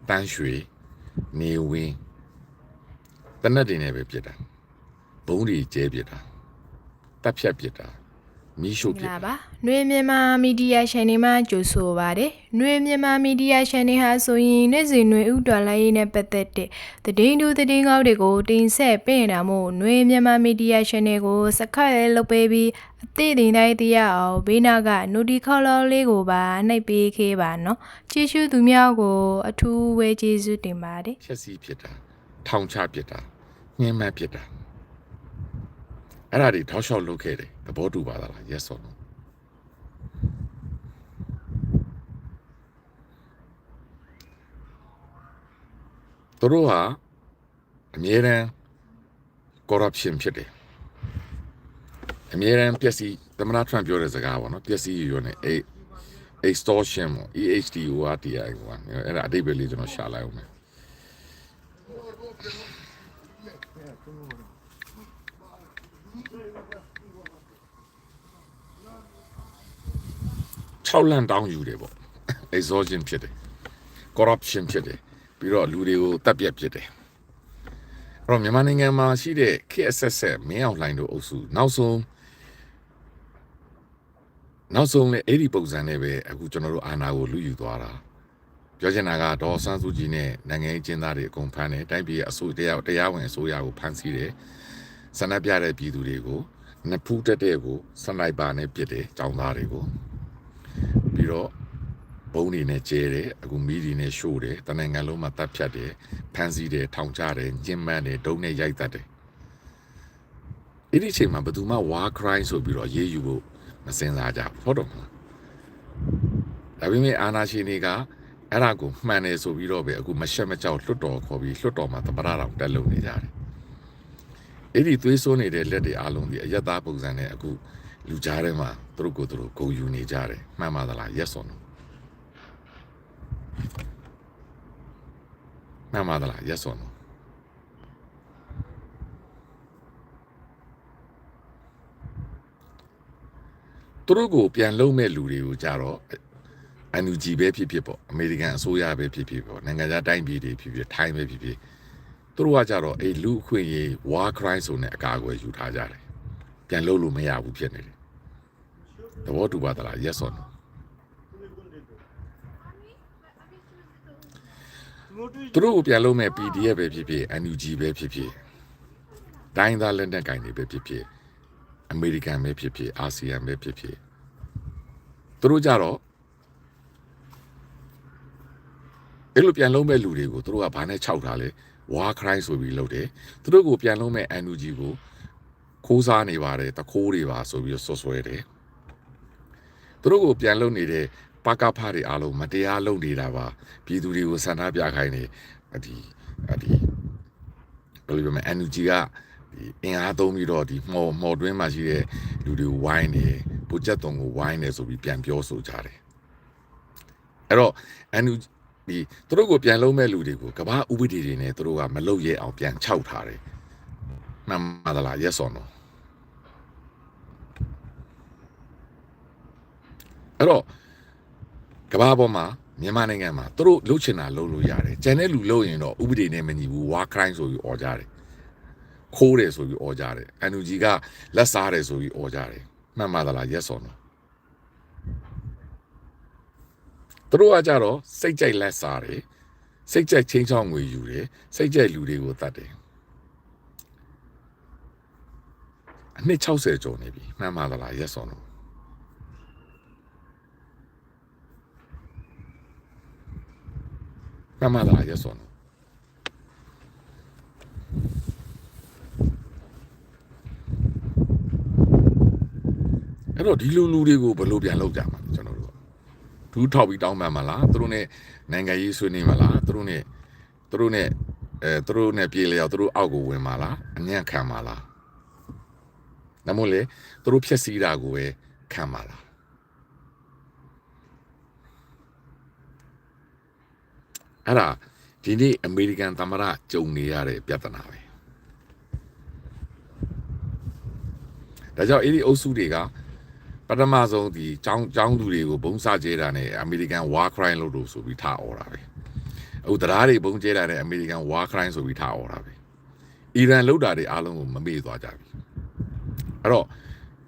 单水နေဝင်တနတ်တွေနဲ့ပဲပြစ်တာဘုံတွေကျဲပြစ်တာတပ်ဖြတ်ပြစ်တာမီးရှို့ပြစ် လာ တာ ပါຫນွေမြန်မာမီဒီယာရှင်တွေမှာကြိုဆိုပါတယ်ຫນွေမြန်မာမီဒီယာရှင်တွေဟာဆိုရင်နေ့စဉ်ຫນွေဥတော်လိုင်းရေးနဲ့ပတ်သက်တဲ့သတင်းတူသတင်းကောက်တွေကိုတင်ဆက်ပေးနေတာမို့ຫນွေမြန်မာမီဒီယာရှင်တွေကိုစခတ်ရဲလုပ်ပေးပြီးအသည့်တင်တိုင်းတရားအောင်ဘေးနာကနူဒီခေါလောလေးကိုပါနှိပ်ပေးခဲ့ပါနော်ချီရှုသူများကိုအထူးဝဲကျေးဇူးတင်ပါတယ် ဖြက်စီးပြစ်တာထောင်ချပြစ်တာညှင်းမှန်းပြစ်တာအဲ့ဒါတွေထောက်လျှောက်လုပ်ခဲ့တယ်သဘောတူပါသလား yes or no သူတို့ဟာအမြဲတမ်း corruption ဖြစ်တယ်အမြဲတမ်းပျက်စီးသမ္မတ Trump ပြောတဲ့စကားပေါ့နော်ပျက်စီးရွနဲ့ extortion ပေါ့ EHTORTI ပေါ့အဲ့ဒါအဓိပ္ပာယ်လေးကျွန်တော်ရှာလိုက်အောင်မယ်6လန့်တောင်းယူတယ်ပေါ့ extortion ဖြစ်တယ် corruption ဖြစ်တယ်ပြီးတော့လူတွေကိုတပ်ပြက်ဖြစ်တယ်အဲ့တော့မြန်မာနိုင်ငံမှာရှိတဲ့ခေတ်အဆက်ဆက်မင်းအောင်လှိုင်တို့အုပ်စုနောက်ဆုံးလေအဲ့ဒီပုံစံနဲ့ပဲအခုကျွန်တော်တို့အာဏာကိုလူယူသွားတာပြောချင်တာကဒေါ်ဆန်းစုကြည်နဲ့နိုင်ငံရေးကျင်းသားတွေအကုန်ဖမ်းတယ်တိုင်းပြည်အစိုးတရားဝင်အစိုးရကိုဖမ်းဆီးတယ်ဆန္ဒပြတဲ့ပြည်သူတွေကိုနှစ်ဖူးတက်တဲ့ကိုစနိုက်ပါနဲ့ပစ်တယ်ចောင်းသားတွေကိုပြီးတော့ဘုံတွေနဲ့ကျဲတယ်အခုမီးတွေနဲ့ရှို့တယ်တနိုင်ငံလုံးမှာတပ်ဖြတ်တယ်ဖမ်းဆီးတယ်ထောင်ချတယ်ညှဉ်းပန်းတယ်ဒုံနဲ့ရိုက်တတ်တယ်အဲ့ဒီအချိန်မှာဘယ်သူမှ war crime ဆိုပြီးတော့ရေးယူဖို့မစင်စားကြဘူးဟုတ်တော့မလားဒါပေမဲ့အာဏာရှင်တွေကအဲ့ဒါကိုမှန်တယ်ဆိုပြီးတော့ပဲအခုမရှက်မကြောက်လွတ်တော်ခေါ်ပြီးလွတ်တော်မှာသမ္မတတော်တက်လုံနေကြတယ်အဲ့ဒီသွေးစွန်းနေတဲ့လက်တွေအားလုံးဒီအယက်သားပုံစံနဲ့အခုလူကြားထဲမှာသူတို့ကိုယ်သူတို့ဂုဏ်ယူနေကြတယ်မှန်ပါသလား yes or no မှန်ပါသလား yes or no သူတို့ကိုပြန်လုံးမဲ့လူတွေကိုကြတော့NUG ပဲဖြစ်ဖြစ်ပေါ့အမေရိကန်အစိုးရပဲဖြစ်ဖြစ်ပေါ့နိုင်ငံခြားတိုင်းပြည်တွေဖြစ်ဖြစ်ထိုင်းပဲဖြစ်ဖြစ်သူတို့ကကြတော့အဲ့လူအခွင့်အရေး war crime ဆိုတဲ့အကာအကွယ်ယူထားကြတယ်ပြန်လုံးလို့မရဘူးဖြစ်နေတယ်သဘောတူပါသလား yes or no သူတို့ကိုပြန်လုံးမဲ့ PDF ပဲဖြစ်ဖြစ် NUG ပဲဖြစ်ဖြစ်တိုင်းသားလက်နက်ကင်တွေပဲဖြစ်ဖြစ်အမေရိကန်ပဲဖြစ်ဖြစ်အာဆီယံပဲဖြစ်ဖြစ်သူတို့ကြတော့အဲ့လိုပြန်လုံးမဲ့လူတွေကိုသူတို့ကဘာနဲ့ခြောက်ထားလဲဝါခရိုင်းဆိုပြီးလုပ်တယ်သူတို့ကိုပြန်လုံးမဲ့ NUG ကိုခိုးစားနေပါတယ်တခိုးတွေပါဆိုပြီးဆွဆွဲတယ်သူတို့ကိုပြန်လုံးနေတဲ့ပကဖတွေအားလုံးမတရားလုပ်နေတာပါပြည်သူတွေကိုဆန္ဒပြခိုင်းနေဒီဘယ်လိုပြောမလဲ NUG ကဒီအင်အားသုံးပြီးတော့ဒီမော်တွင်းမှာရှိတဲ့လူတွေဝိုင်းနေပူချက်တုံကိုဝိုင်းနေဆိုပြီးပြန်ပြောဆိုကြတယ်အဲ့တော့ NUG ဒီသူတို့ကိုပြန်လုံးမဲ့လူတွေကိုကမ္ဘာဥပဒေတွေနဲ့သူတို့ကမလုပ်ရဲအောင်ပြန်ခြောက်ထားတယ်မှန်ပါသလား yes or no အဲ့တော့ကမ္ဘာပေါ်မှာမြန်မာနိုင်ငံမှာသူတို့လှုပ်ချင်တာလှုပ်လို့ရတယ်ကျန်တဲ့လူလှုပ်ရင်တော့ဥပဒေနဲ့မညီဘူး war crime ဆိုပြီးអော်ကြတယ်ခိုးတယ်ဆိုပြီးអော်ကြတယ် NUG ကလက်စားတယ်ဆိုပြီးអော်ကြတယ်မှန်ပါသလား yes or no သူတို့ကကြတော့စိတ်ကြိုက်လက်စားတယ်စိတ်ကြိုက်ချင်းချောင်းငွေယူတယ်စိတ်ကြိုက်လူတွေကိုတတ်တယ်အနှစ်60ကျော်နေပြီမှန်ပါသလား yes or no မှန်ပါသလား yes or no အဲ့တော့ဒီလူတွေကိုဘယ်လိုပြန်လုပ်ကြမှာကျွန်တော်တို့ဒူးထောက်ပြီးတောင်းပန်မလားသူတို့နဲ့နိုင်ငံရေးဆွေးနွေးမလားသူတို့နဲ့ပြေလျောက်သူတို့အောက်ကိုဝင်မလားအညံ့ခံမလားဒါမို့လေသူတို့ဖြက်စီးတာကိုပဲခံမလားအဲ့ဒါဒီနေ့အမေရိကန်သမ္မတကြုံနေရတဲ့ပြဿနာပဲဒါကြောင့်အဲ့ဒီအုပ်စုတွေကပထမဆုံးဒီចောင်းသူတွေကိုဘုံစကျဲတာနဲ့အမေရိကန် war crime လို့ဆိုပြီးထားអော်တာပဲ အခုတရားတွေပုံကျဲလာတဲ့အမေရိကန်ဝါခရိုင်းဆိုပြီးထားអော်တာပဲအီရန်လောက်တာတွေအားလုံးကိုမမေ့သွားကြပြီအဲ့တော့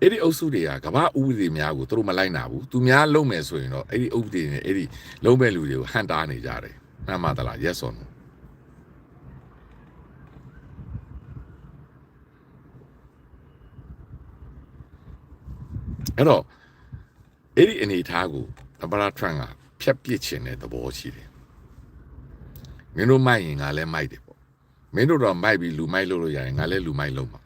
အဲ့ဒီအုပ်စုတွေကကမ္ဘာဥပဒေများကိုသူတို့မလိုက်နာဘူးသူများလုံးမယ်ဆိုရင်တော့အဲ့ဒီဥပဒေနဲ့အဲ့ဒီလုံးမဲ့လူတွေကိုဟန်တာနေကြတယ်မှန်ပါသလား yes or no အဲ့တော့အဲ့ဒီအနေထားကိုသမ္မတထရန့်ကဖျက်ပစ်ခြင်းတဲ့သဘောရှိတယ်မင်းတို့မိုက်ရင်ငါလည်းမိုက်တယ်ပေါ့မင်းတို့တော့မိုက်ပြီးလူမိုက်လို့ရရင်ငါလည်းလူမိုက်လို့မှာ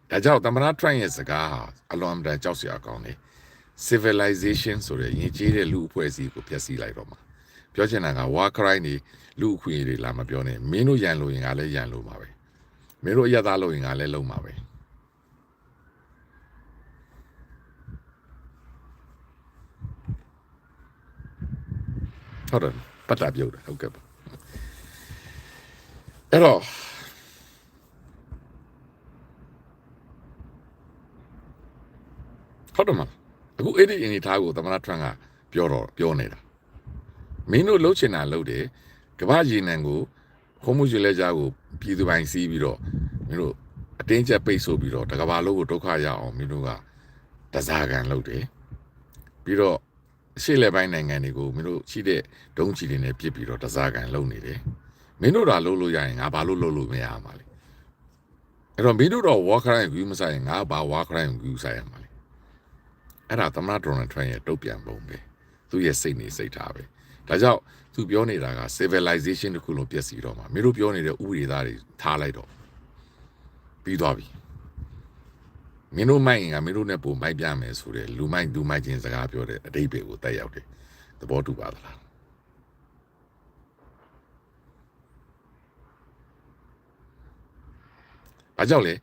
ဒါကြောင့်သမ္မတထရန့်ရဲ့စကားဟာအလွန်အမတန်ကြောက်စရာကောင်းတယ် civilization ဆိုတဲ့ယဉ်ကျေးတဲ့လူအဖွဲ့အစည်းကိုဖျက်ဆီးလိုက်တော့မှာပြောချင်တာက war crime တွေလူအခွင့်အရေးတွေလာမပြောနဲ့မင်းတို့ရန်လို့ရင်ငါလည်းရန်လို့မှာပဲမင်းတို့အရသားလို့ရင်ငါလည်းလုံးမှာပဲဟုတ်တယ်ပတ်တာပြုတ်တယ်ဟုတ်ကဲ့ပါအဲ့တော့ဟုတ်တယ်မအခုအဲ့ဒီအနေထားကိုသမ္မတထရန့်ကပြောနေတာမင်းတို့လှုပ်ချင်တာလှုပ်တယ်ကမ္ဘာရေနံကိုခုံးမှုရွှေလဲကြားကိုပြည်သူပိုင်းစီးပြီးတော့မင်းတို့အတင်းကျပ်ပိတ်ဆို့ပြီးတော့တကဘာလုံးကိုဒုက္ခရအောင်မင်းတို့ကတစားကန်လှုပ်တယ်ပြီးတော့ရှေ့လက်ပိုင်းနိုင်ငံတွေကိုမင်းတို့ရှိတဲ့ဒုံးချီတွေနဲ့ပြစ်ပြီးတော့တစားကန်လှုပ်နေတယ်မင်းတို့ဒါလှုပ်လို့ရရင်ငါဘာလို့လှုပ်လို့မရမှာလဲအဲ့တော့မင်းတို့တော့ war crime ကိုမဆိုင်ရင်ငါဘာ war crime ကိုဆိုင်ရမှာလဲအဲ့ဒါသမ္မတဒေါ်နယ်ထရန့်ရဲ့တုတ်ပြန်ပုံပဲသူ့ရဲ့စိတ်နေစိတ်ထားပဲဒါကြောင့်သူပြောနေတာက civilization တခုလုံးပျက်စီးတော့မှာမင်းတို့ပြောနေတဲ့ဥပဒေသားတွေထားလိုက်တော့ပြီးသွားပြီမင်းတို့မိုက်ရင်ကမင်းတို့နဲ့ပုံမိုက်ပြမယ်ဆိုတဲ့လူမိုက်ချင်းစကားပြောတဲ့အတိတ်ပဲကိုတက်ရောက်တယ်သဘောတူပါသလားအားကြောင့်လေ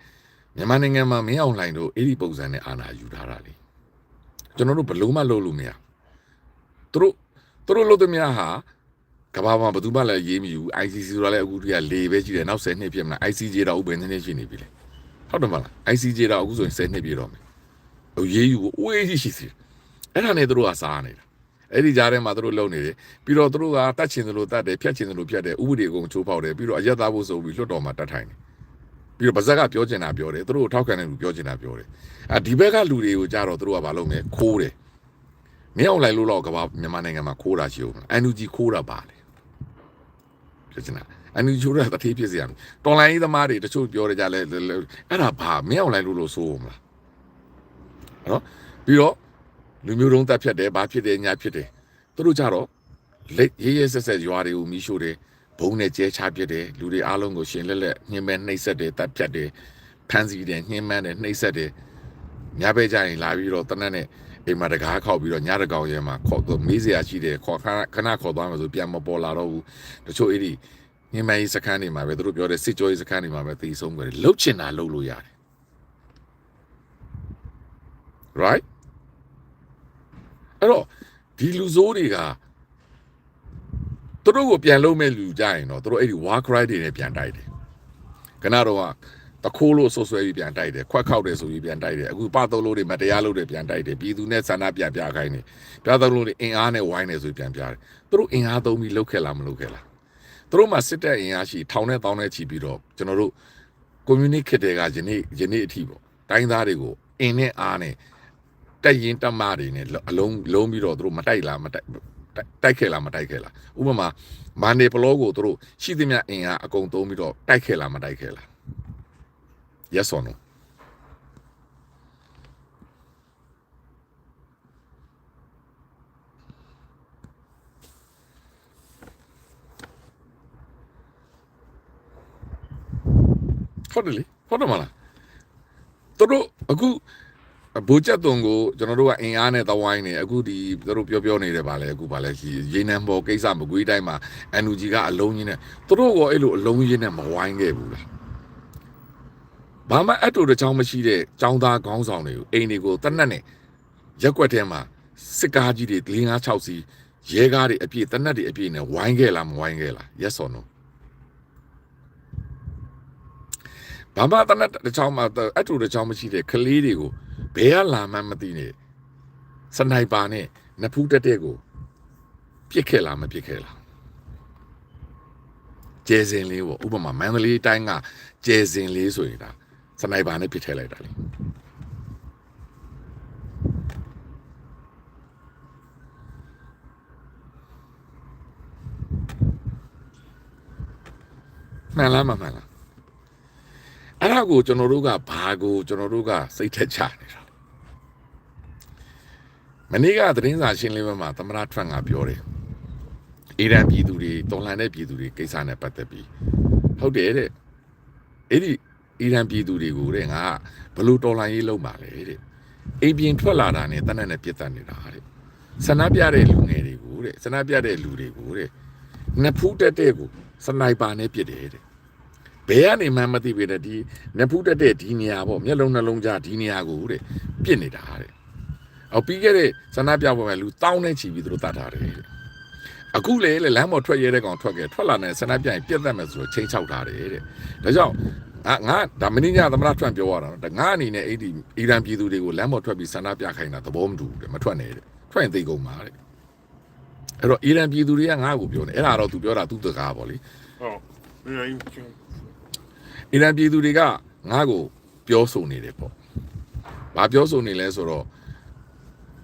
မြန်မာနိုင်ငံမှာမင်းအောင်လှိုင်တို့အဲ့ဒီပုံစံနဲ့အာဏာယူထားတာလေကျွန်တော်တို့ဘလို့မှလုပ်လို့မရသူတို့လုပ်တဲ့များဟာကဘာမှာဘယ်သူမှလည်းရေးမယူ ICC ဆိုတာလည်းအခုတည်းကလေပဲရှိတယ်နောက်10နှစ်ပြည့်မလား ICJ တော့ဥပဒေနည်းနည်းရှိနေပြီလေဟုတ်တယ်မလား ICJ တော့အခုဆိုရင်10နှစ်ပြည့်တော့မယ်ဟိုရေးယူကိုအဝေးကြီးရှိစီအဲ့ဒါနဲ့သူတို့ကစားနေတာအဲ့ဒီကြားထဲမှာသူတို့လုံနေတယ်ပြီးတော့သူတို့ကတတ်ချင်တယ်လို့တတ်တယ်ဖြတ်ချင်တယ်လို့ဖြတ်တယ်ဥပဒေကိုချိုးဖောက်တယ်ပြီးတော့အရက်သားဖို့ဆိုပြီးလွှတ်တော်မှာတတ်ထိုင်တယ်ပြီးတော့ဗဇက်ကပြောချင်တာပြောတယ်သူတို့ကိုထောက်ခံတဲ့လူပြောချင်တာပြောတယ်ဒီဘက်ကလူတွေကိုကြတော့သူတို့ကမလုပ်နဲ့ခိုးတယ်မင်းအောင်လိုက်လို့တော့ကဘာမြန်မာနိုင်ငံမှာခိုးတာရှိဦးမလား NUG ခိုးတာပါလေပြောချင်တာ NUG ချိုးတာတတိဖြစ်စီရမယ်တော်လိုင်းသမားတွေတချို့ပြောကြလဲအဲ့ဒါဘာမင်းအောင်လိုက်လို့ဆိုဦးမလားနော်ပြီးတော့လူမျိုးတုံးတက်ဖြတ်တယ်ဘာဖြစ်တယ်ညာဖြစ်တယ်သူတို့ကြတော့လက်ရေးဆက်ရွာတွေကိုမီးရှို့တယ်ဘုံနဲ့ကျဲချပစ်တယ်လူတွေအားလုံးကိုရှင်လက်ညှင်းမဲနှိပ်စက်တယ်တက်ဖြတ်တယ်ဖမ်းဆီးတယ်ညှင်းမဲတယ်နှိပ်စက်တယ်ညဘက်ကျရင်လာပြီးတော့တနက်နဲ့အိမ်မှာတကားခောက်ပြီးတော့ညတကောင်ရဲမှာခေါ်တော့မေးစရာရှိတယ်ခေါ်ခဏခေါ်သွားမယ်ဆိုပြန်မပေါ်လာတော့ဘူးတချို့အဲ့ဒီညင်မကြီးစခန်းတွေမှာပဲသူတို့ပြောတဲ့စစ်ကြောရေးစခန်းတွေမှာပဲသိဆုံးကြတယ်လှုပ်ချင်တာလှုပ်လို့ရတယ် right အဲ့တော့ဒီလူဆိုးတွေကသူတို့ကိုပြန်လုံးမဲ့လူကြရင်တော့သူတို့အဲ့ဒီ war cry တွေနဲ့ပြန်တိုက်တယ်ခဏတော့တခိုးလို့ဆွဆွဲပြီးပြန်တိုက်တယ်ခွက်ခောက်တယ်ဆိုပြီးပြန်တိုက်တယ်အခုပတုံးလို့တွေမတရားလို့တွေပြန်တိုက်တယ်ပြည်သူနဲ့ဆန္ဒပြန်ပြခိုင်းတယ်ပြတုံးလို့တွေအင်အားနဲ့ဝိုင်းနေဆိုပြီးပြန်ပြတယ်သူတို့အင်အားသုံးပြီးလှုပ်ခဲ့လားမလှုပ်ခဲ့လားသူတို့မှစစ်တပ်အင်အားရှိထောင်နဲ့တောင်းနဲ့ချီပြီးတော့ကျွန်တော်တို့ communicate တွေကယနေ့အထိပေါ့တိုင်းသားတွေကိုအင်းနဲ့အားနဲ့တက်ရင်တမတွေနဲ့အလုံးပြီးတော့သူတို့မတိုက်လားမတိုက်ခဲ့လားမတိုက်ခဲ့လားဥပမာမန်နေပလောကိုသူတို့ရှိသမျှအင်အားအကုန်သုံးပြီးတော့တိုက်ခဲ့လားမတိုက်ခဲ့လား yes or no ဟုတ်တယ်လေဟုတ်တယ်မလားသူတို့အခုဘိုးချက်တုံကိုကျွန်တော်တို့ကအင်အားနဲ့တဝိုင်းနေအခုဒီသူတို့ပြောနေတယ်ဗာလဲအခုဗာလဲရေနံပေါ်ကိစ္စမကွေးတိုင်းမှာ NUG ကအလုံးကြီးနဲ့သူတို့ကအဲ့လိုအလုံးကြီးနဲ့မဝိုင်းခဲ့ဘူးလားဘာမှအတူတချောင်းမရှိတဲ့ចောင်းသားခေါင်းဆောင်တွေကိုအိမ်တွေကိုတနက်နဲ့ရက်ွက်ထဲမှာစစ်ကားကြီးတွေ4 5 6စီးရဲကားတွေအပြည့်တနက်တွေအပြည့်နဲ့ဝိုင်းခဲ့လားမဝိုင်းခဲ့လား yes or no ဘာမှတနက်တချောင်းမှာအတူတချောင်းမရှိတဲ့ကလေးတွေကိုဘယ်ကလာမှမသိနဲ့စနိုက်ပါနဲ့နဖူးတက်တဲ့ကို ပြစ်ခဲ့လားမပြစ်ခဲ့လားကျဲစင်လေးပေါ့ဥပမာမန္တလေးတိုင်းကကျဲစင်လေးဆိုရင်ဒါစနိုက်ပါနဲ့ပြစ်ထည့်လိုက်တာလေမှန်လားမမှန်လားအဲ့ဒါကိုကျွန်တော်တို့ကဘာကိုကျွန်တော်တို့ကစိတ်ထက်ချနေတာမနေ့ကသတင်းစာရှင်းလင်းပွဲမှာသမ္မတထရန့်ကပြောတယ်အီရန်ပြည်သူတွေတော်လှန်တဲ့ပြည်သူတွေကိစ္စနဲ့ပတ်သက်ပြီးဟုတ်တယ်တဲ့အဲ့ဒီအီရန်ပြည်သူတွေကိုတဲ့ငါဘလို့တော်လှန်ရေးလုပ်ပါလဲတဲ့အိမ်ပြင်ထွက်လာတာနဲ့တနက်နဲ့ပြစ်တက်နေတာတဲ့ဆန္ဒပြတဲ့လူငယ်တွေကိုတဲ့ဆန္ဒပြတဲ့လူတွေကိုတဲ့နှစ်ဖူးတက်တဲ့ကိုစနိုက်ပါနဲ့ပြစ်တယ်တဲ့ဘယ်ကနေမှမသိပေတဲ့ဒီနှစ်ဖူးတက်တဲ့ဒီနေရာပေါ့မျက်လုံးနှလုံးကြားဒီနေရာကိုတဲ့ပြစ်နေတာတဲ့အော်ပြီးခဲ့တဲ့ဆန္ဒပြပွဲမှာလူတောင်းနဲ့ချီပြီးသူတို့တတ်ထားတယ်အခုလေလမ်းပေါ်ထွက်ရဲတဲ့ကောင်ထွက်လာတဲ့ဆန္ဒပြရင်ပြတ်တတ်မယ်ဆိုတော့ချိန်ချောက်ထားတယ်တဲ့ဒါကြောင့်ငါဒါမင်းညသမ္မတထရန့်ပြောရတာနော်ငါအနေနဲ့အဲ့ဒီအီရန်ပြည်သူတွေကိုလမ်းပေါ်ထွက်ပြီးဆန္ဒပြခိုင်းတာသဘောမတူဘူးတဲ့မထွက်နဲ့တဲ့ထွက်ရင်သိကုန်ပါတဲ့အဲ့တော့အီရန်ပြည်သူတွေကငါ့ကိုပြောနေအဲ့ဒါတော့သူပြောတာသူ့တကားပေါ့လေဟုတ်အီရန်ပြည်သူတွေကငါ့ကိုပြောဆိုနေတယ်ပေါ့ဘာပြောဆိုနေလဲဆိုတော့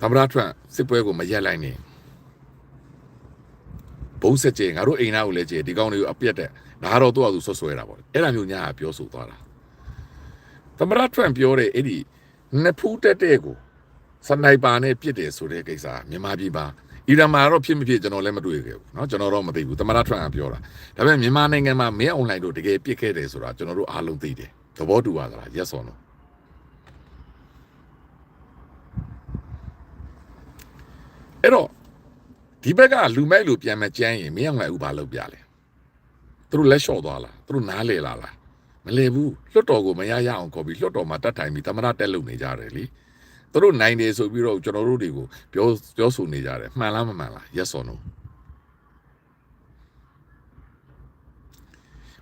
သမ္မတထရန့်စစ်ပွဲကိုမရက်လိုက်နဲ့ဘုံစက်ကျငါတို့အိမ်သားကိုလည်းကျဒီကောင်တွေကိုအပြက်တဲ့ဒါတော့သူ့အတူဆွဆွဲတာပေါ့အဲ့ဒါမျိုးညာကပြောဆိုသွားတာသမ္မတထရန့်ပြောတဲ့အဲ့ဒီနှစ်ဖူးတက်တဲ့ကိုစနိုက်ပါနဲ့ပြစ်တယ်ဆိုတဲ့ကိစ္စမြန်မာပြည်မှာအီရန်မှာတော့ဖြစ်မဖြစ်ကျွန်တော်လည်းမတွေ့ခဲ့ဘူးเนาะကျွန်တော်တော့မသိဘူးသမ္မတထရန့်ကပြောတာဒါပေမဲ့မြန်မာနိုင်ငံမှာမင်းအွန်လိုင်းတို့တကယ်ပြစ်ခဲ့တယ်ဆိုတာကျွန်တော်တို့အားလုံးသိတယ်သဘောတူပါသလား yes or no အဲ့တော့ဒီဘက်ကလူမိုက်လူပြန်မကြမ်းရင်မင်းအောင်လိုက်ဥပါလုပ်ပြလဲသူတို့လက်လျှော့သွားလားသူတို့နားလေလားမလဲဘူးလွတ်တော်ကိုမရရအောင်ခေါ်ပြီးလွတ်တော်မှာတတ်ထိုင်ပြီးသမ္မတတက်လုပ်နေကြတယ်လေသူတို့နိုင်တယ်ဆိုပြီးတော့ကျွန်တော်တို့တွေကိုပြောဆိုနေကြတယ်မှန်လားမမှန်လား yes or no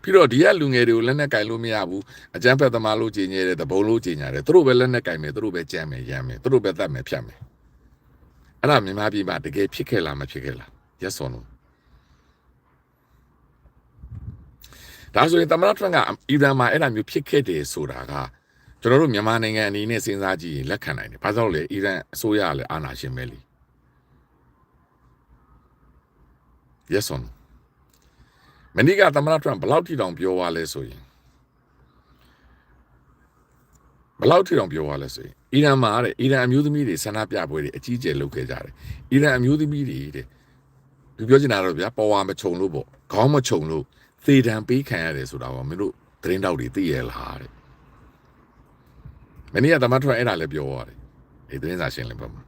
ပြီးတော့ဒီကလူငယ်တွေကိုလက်နဲ့ကင်လို့မရဘူးအကြမ်းဖက်သမားလို့ကြီးညဲတယ်တဘုံလို့ကြီးညာတယ်သူတို့ပဲလက်နဲ့ကင်မယ်သူတို့ပဲကြမ်းမယ်ရမ်းမယ်သူတို့ပဲတတ်မယ်ဖြတ်မယ်အဲ့ဒါမြန်မာပြည်မှာတကယ်ဖြစ်ခဲ့လားမဖြစ်ခဲ့လား yes or no ဒါဆိုရင်သမ္မတထရန့်ကအီရန်မှာအဲ့ဒါမျိုးဖြစ်ခဲ့တယ်ဆိုတာကကျွန်တော်တို့မြန်မာနိုင်ငံအနေနဲ့စဉ်းစားကြည့်ရင်လက်ခံနိုင်တယ်ဘာကြောင့်လဲအီရန်အစိုးရကလည်းအာဏာရှင်ပဲလी yes or no မနေ့ကသမ္မတထရန့်ဘယ်လောက်ထိတောင်ပြောသွားလဲဆိုရင်အီရန်မှာတဲ့အီရန်အမျိုးသမီးတွေဆန္ဒပြပွဲတွေအကြီးအကျယ်လုပ်ခဲ့ကြတယ်အီရန်အမျိုးသမီးတွေတဲ့သူပြောချင်တာတော့ဗျာပေါ်ဝါမခြုံလို့ပေါ့ခေါင်းမခြုံလို့သေတံပေးခံရတယ်ဆိုတာကမင်းတို့သတင်းတောက်တွေသိရလားတဲ့မနေ့ကသမ္မတထရန့်အဲ့ဒါလည်းပြောသွားတယ်ဒီသတင်းစာရှင်းလင်းပွဲမှာ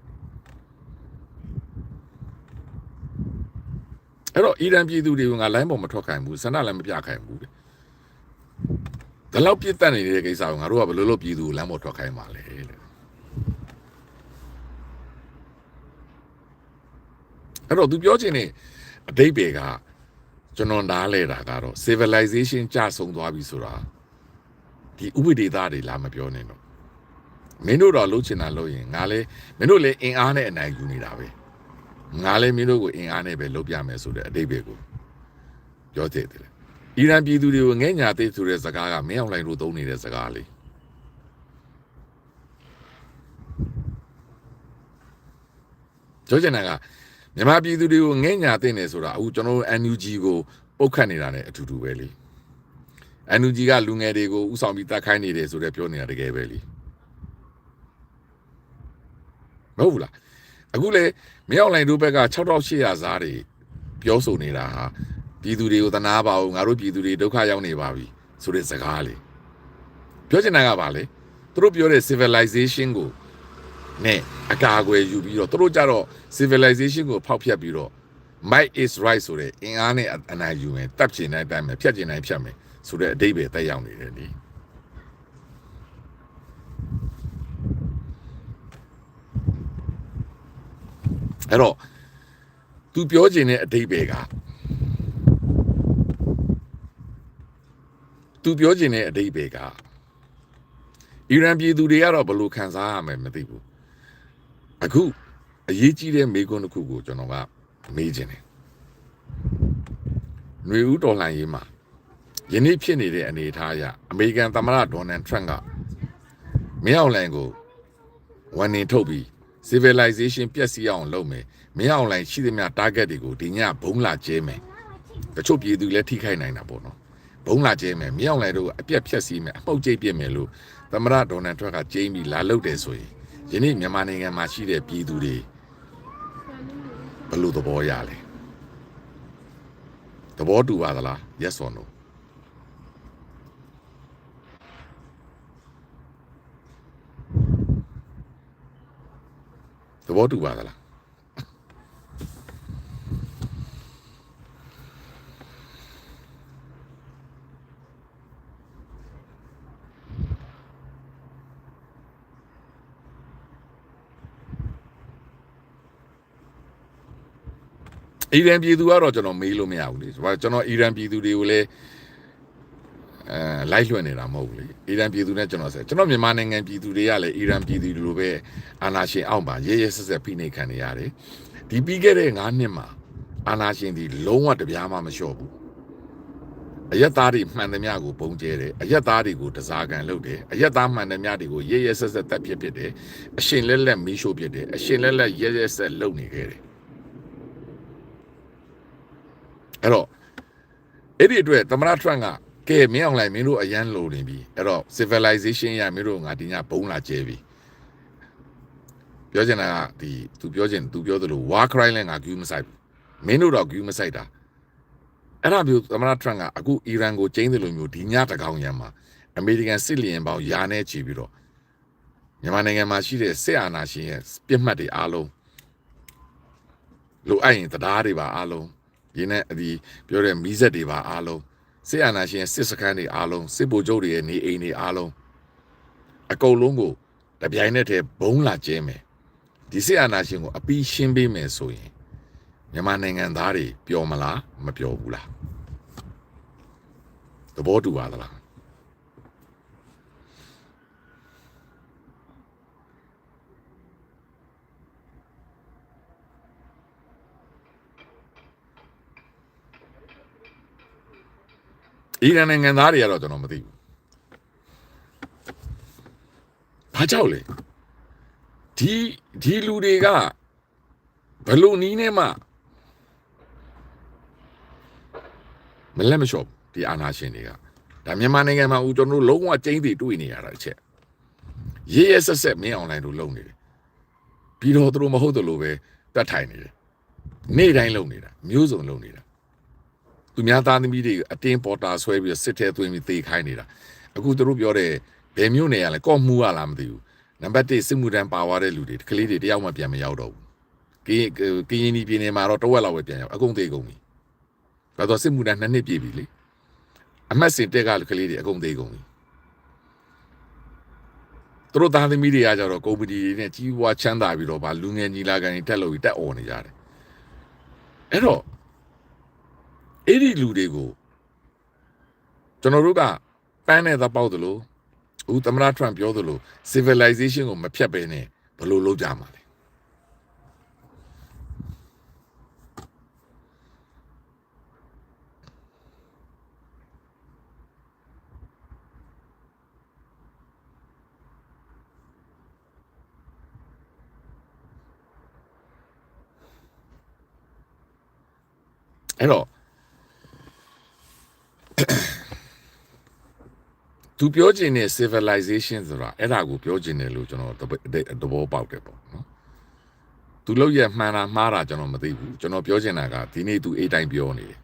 အဲ့တော့အီရန်ပြည်သူတွေကငါလိုင်းပေါ်မထွက်ခိုင်းဘူးဆန္ဒလည်းမပြခိုင်းဘူးတဲ့ဒါလောက်ပြစ်တက်နေတဲ့ကိစ္စကိုငါတို့ကဘယ်လိုလုပ်ပြည်သူကိုလမ်းပေါ်ထွက်ခိုင်းပါလဲတဲ့အဲ့တော့သူပြောချင်တဲ့အဓိပ္ပာယ်ကကျွန်တော်နားလဲတာကတော့ civilization ကျဆုံးသွားပြီဆိုတာဒီဥပဒေသားတွေလာမပြောနဲ့တော့မင်းတို့တော့လှုပ်ချင်တာလို့ရင်ငါလည်းမင်းတို့လည်းအင်အားနဲ့အနိုင်ယူနေတာပဲငါလည်းမင်းတို့ကိုအင်အားနဲ့ပဲလုပ်ပြမယ်ဆိုတဲ့အဓိပ္ပာယ်ကိုပြောသေးတယ်အီရန်ပြည်သူတွေကိုငဲ့ညာသိဆိုတဲ့စကားကမင်းအောင်လှိုင်တို့သုံးနေတဲ့စကားလေးပြောချင်တာကမြန်မာပြည်သူတွေကိုငဲ့ညာသိနေဆိုတာအခုကျွန်တော်တို့ NUG ကိုပုတ်ခတ်နေတာ ਨੇ အထူတူပဲလေ NUG ကလူငယ်တွေကိုဥဆောင်ပြီးတတ်ခိုင်းနေတယ်ဆိုတဲ့ပြောနေတာတကယ်ပဲလေမဟုတ်ဘူးလားအခုလေမင်းအောင်လှိုင်တို့ဘက်က6800စားတွေပြောဆိုနေတာဟာပြည်သူတွေကိုသနာပါအောင်ငါတို့ပြည်သူတွေဒုက္ခရောက်နေပါပြီဆိုတဲ့စကားလေပြောချင်တာကဘာလဲသူတို့ပြောတဲ့ civilization ကိုနဲ့အကာအကွယ်ယူပြီးတော့သူတို့ကြတော့ civilization ကိုဖောက်ဖျက်ပြီးတော့ might is right ဆိုတဲ့အင်အားနဲ့အနိုင်ယူမယ်တပ်ချင်တဲ့အတိုင်းပဲဖြတ်ချင်တိုင်းဖြတ်မယ်ဆိုတဲ့အဓိပ္ပာယ်တက်ရောက်နေတယ်လေအဲ့တော့သူပြောချင်တဲ့အဓိပ္ပာယ်ကအီရန်ပြည်သူတွေကတော့ဘယ်လိုခံစားရမယ်မသိဘူးအခုအရေးကြီးတဲ့မေးခွန်းတစ်ခုကိုကျွန်တော်က မေးခြင်းတယ်ຫນွေဦးတော်လှန်ရေးမှာယနေ့ဖြစ်နေတဲ့အနေအထားအရအမေရိကန်သမ္မတဒေါ်နယ်ထရန့်ကမင်းအောင်လှိုင်ကိုဝန်နေထုတ်ပြီး civilization ပျက်စီးအောင်လုပ်မယ်မင်းအောင်လှိုင်ရှိသမျှ target တွေကိုဒီညဘုံလာကျဲမယ်တချို့ပြည်သူလည်းထိခိုက်နိုင်တာပေါ့နော်ဘုံလာကျဲမယ်မင်းအောင်လှိုင်တို့အပြက်ဖြက်စီးမယ်အမှုတ်ကျိတ်ပြစ်မယ်လို့သမ္မတဒေါ်နယ်ထရန့်ကကျင်းပြီးလာလုပ်တယ်ဆိုရင်ယနေ့မြန်မာနိုင်ငံမှာရှိတဲ့ပြည်သူတွေဘယ်လိုသဘောရလဲသဘောတူပါသလား yes or no သဘောတူပါသလားအီရန်ပြည်သူကတော့ကျွန်တော်မေးလို့မရဘူးလေကျွန်တော်အီရန်ပြည်သူတွေကိုလည်းလိုက်လွှင့်နေတာမဟုတ်ဘူးလေအီရန်ပြည်သူနဲ့ကျွန်တော်မြန်မာနိုင်ငံပြည်သူတွေကလည်းအီရန်ပြည်သူလိုပဲအာဏာရှင်အောက်မှာရဲရဲဆက်ဆက်ဖိနှိပ်ခံနေရတယ်ဒီပြီးခဲ့တဲ့9နှစ်မှာအာဏာရှင်ဒီလုံးဝတပြားမှမလျှော့ဘူးအယက်သားတွေမှန်သမျှကိုပုံကျဲတယ်အယက်သားတွေကိုတစားကန်လုပ်တယ်အယက်သားမှန်သမျှတွေကိုရဲရဲဆက်ဆက်တက်ဖြစ်တယ်အရှင်လက်လက်မီးရှို့ဖြစ်တယ်အရှင်လက်လက်ရဲရဲဆက်လုပ်နေခဲ့တယ်အဲ့တော့အဲ့ဒီအတွက်သမ္မတထရန့်ကကဲမင်းအောင်လှိုင်မင်းတို့အရန်လိုနေပြီအဲ့တော့ civilization ရမင်းတို့ငါဒီညဘုံလာကျဲပြီပြောချင်တာကဒီသူပြောသလို war crime လဲငါကူးမဆိုင်ဘူးမင်းတို့တော့ကူးမဆိုင်တာအဲ့ဒါမျိုးသမ္မတထရန့်ကအခုအီရန်ကိုကျင်းတယ်လို့မျိုးဒီညတကောင်ရံမှာအမေရိကန်စစ်လျင်ပေါင်းယာနဲ့ချီပြီးတော့မြန်မာနိုင်ငံမှာရှိတဲ့စစ်အာဏာရှင်ရဲ့ပြစ်မှတ်တွေအားလုံးလိုအပ်ရင်တရားတွေပါအားလုံးဒီနဲ့ဒီပြောတဲ့မီးစက်တွေပါအားလုံးစစ်အာဏာရှင်စစ်စခန်းတွေအားလုံးစစ်ဗိုလ်ချုပ်တွေရဲ့နေအိမ်တွေအားလုံးအကုန်လုံးကိုတပြိုင်နက်တည်းဘုံလာကျဲမယ်ဒီစစ်အာဏာရှင်ကိုအပီးရှင်းပေးမယ်ဆိုရင်မြန်မာနိုင်ငံသားတွေပျော်မလားမပျော်ဘူးလားသဘောတူပါသလားအီရန်နိုင်ငံသားတွေကတော့ကျွန်တော်မသိဘူး။ဘာကြောက်လဲဒီလူတွေကဘလို့နီးနေမှမလက်မလျှော့ဒီအာဏာရှင်တွေကဒါမြန်မာနိုင်ငံမှာဦးကျွန်တော်တို့လုံးဝကျင်းတည်တွေ့နေရတာတစ်ချက်ရဲရဲဆက်ဆက်မင်းအွန်လိုင်းတို့လုပ်နေတယ်ပြီးတော့သူတို့မဟုတ်တယ်လို့ပဲတတ်ထိုင်နေတယ်နေ့တိုင်းလုပ်နေတာမျိုးစုံလုပ်နေတာသူများသားသမီးတွေအတင်းပေါ်တာဆွဲပြီးစစ်ထဲသွင်းပြီးသေခိုင်းနေတာအခုသူတို့ပြောတဲ့ဘယ်မျိုးနေရလဲကော့မှုရလားမသိဘူးနံပါတ်1စစ်မှုတန်းပါသွားတဲ့လူတွေကလေးတွေတယောက်မှပြန်မရောက်တော့ဘူးကရင်ပြည်နယ်မှာတော့တဝက်လောက်ပဲပြန်ရောက်အကုန်သေကုန်ပြီဒါတော့စစ်မှုတန်း2နှစ်ပြည့်ပြီလေအမတ်စင်တက်ကကလေးတွေအကုန်သေကုန်ပြီသူတို့သားသမီးတွေကကြတော့ကုမ္ပဏီတွေနဲ့ကြီးပွားချမ်းသာပြီးတော့ဗာလူငယ်ညီလာခံတွေတက်လို့တက်អော်နေကြတယ်အဲ့တော့အဲ့ဒီလူတွေကိုကျွန်တော်တို့ကပန်းနဲ့သပေါက်သလိုဦးသမ္မတထရန့်ပြောသလို civilization ကိုမဖြတ်ဘဲနဲ့ဘယ်လိုလုပ်ကြမှာလဲအဲ့တော့သူပြောချင်တဲ့ civilization ဆိုတာအဲ့ဒါကိုပြောချင်တယ်လို့ကျွန်တော်သဘောပေါက်တယ်ပေါ့နော်သူလောက်ရမှန်တာမှားတာကျွန်တော်မသိဘူးကျွန်တော်ပြောချင်တာကဒီနေ့သူအေးတိုင်းပြောနေတယ်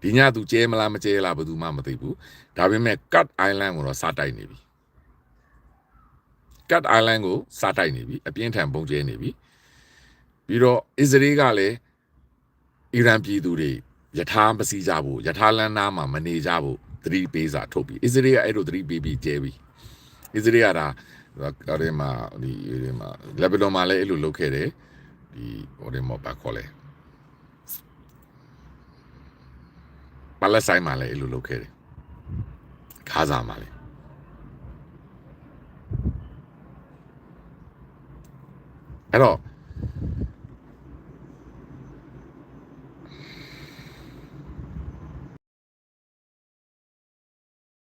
ဒီညသူကျဲမလားမကျဲလားဘယ်သူမှမသိဘူးဒါပေမဲ့ Cut Island ကိုတော့စတိုက်နေပြီ Cut Island ကိုစတိုက်နေပြီအပြင်းထန်ပုံကျဲနေပြီပြီးတော့အစ္စရေးကလည်းအီရန်ပြည်သူတွေယထာမစီကြဘူးယထာလန်းနာမှာမနေကြဘူးသတိပေးစာထုတ်ပြီးအစ္စရေးကအဲ့လိုသတိပေးပြီးကျဲပြီးအစ္စရေးကဒါအဲ့ဒီမှာလက်ဘနွန်မှာလည်းအဲ့လိုလုပ်ခဲ့တယ်ဒီဟိုဒီမှာဘာခေါ်လဲပါလက်စတိုင်းမှာလည်းအဲ့လိုလုပ်ခဲ့တယ်ဂါဇာမှာလည်းအဲ့တော့